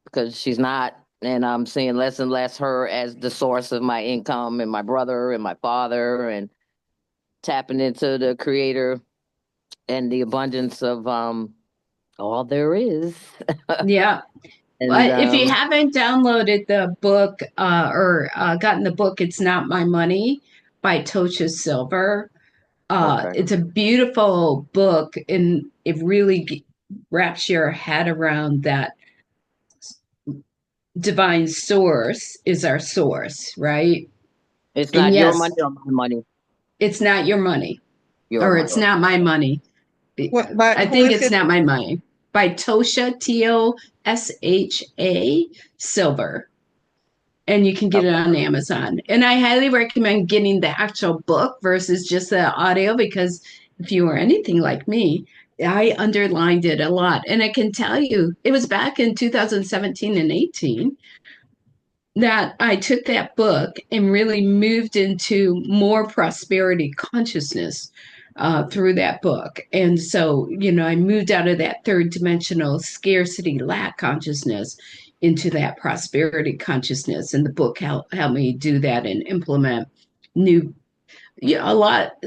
Speaker 10: because she's not. And I'm seeing less and less her as the source of my income, and my brother and my father, and tapping into the creator and the abundance of all there is.
Speaker 2: Yeah.
Speaker 10: And
Speaker 2: But if you haven't downloaded the book or gotten the book, It's Not My Money by Tosha Silver.
Speaker 10: okay.
Speaker 2: It's a beautiful book, and it really wraps your head around that divine source is our source, right?
Speaker 10: It's
Speaker 2: And
Speaker 10: not your
Speaker 2: yes,
Speaker 10: money or my money.
Speaker 2: it's not your money,
Speaker 10: Your
Speaker 2: or
Speaker 10: money.
Speaker 2: it's not my money.
Speaker 1: What, but
Speaker 2: I
Speaker 1: who
Speaker 2: think
Speaker 1: is
Speaker 2: it's
Speaker 1: it?
Speaker 2: not my money by Tosha, Tosha Silver. And you can get it on Amazon. And I highly recommend getting the actual book versus just the audio, because if you were anything like me, I underlined it a lot. And I can tell you, it was back in 2017 and 18 that I took that book and really moved into more prosperity consciousness through that book. And so, I moved out of that third dimensional scarcity lack consciousness into that prosperity consciousness. And the book helped me do that and implement new,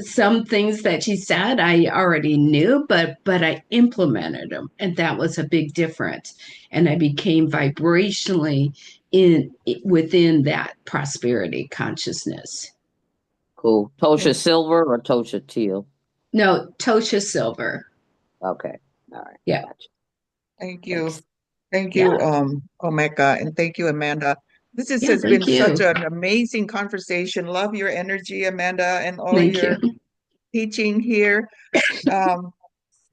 Speaker 2: some things that she said I already knew, but I implemented them, and that was a big difference. And I became vibrationally within that prosperity consciousness.
Speaker 10: Cool. Tosha Silver or Tosha Teal?
Speaker 2: No, Tosha Silver.
Speaker 10: Okay. All right.
Speaker 2: Yeah.
Speaker 10: Gotcha.
Speaker 1: Thank you.
Speaker 10: Thanks.
Speaker 1: Thank you, Omeka, and thank you, Amanda. This has been such an amazing conversation. Love your energy, Amanda, and all your teaching here.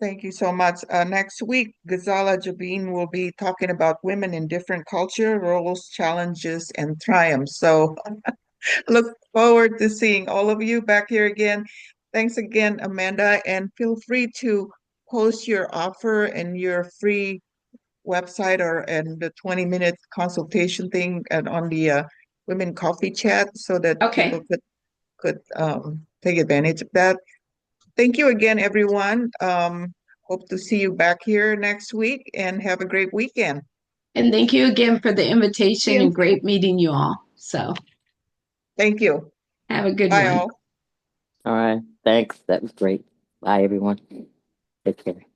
Speaker 1: Thank you so much. Next week, Ghazala Jabin will be talking about women in different culture, roles, challenges, and triumphs. So look forward to seeing all of you back here again. Thanks again, Amanda, and feel free to post your offer and your free website and the 20-minute consultation thing and on the women coffee chat so that people could take advantage of that. Thank you again, everyone. Hope to see you back here next week, and have a great weekend.
Speaker 2: And thank you again for the invitation, and great meeting you all. So
Speaker 1: thank you.
Speaker 2: Have a good
Speaker 1: Bye
Speaker 2: one.
Speaker 1: all.
Speaker 10: All right. Thanks. That was great. Bye, everyone. Take care.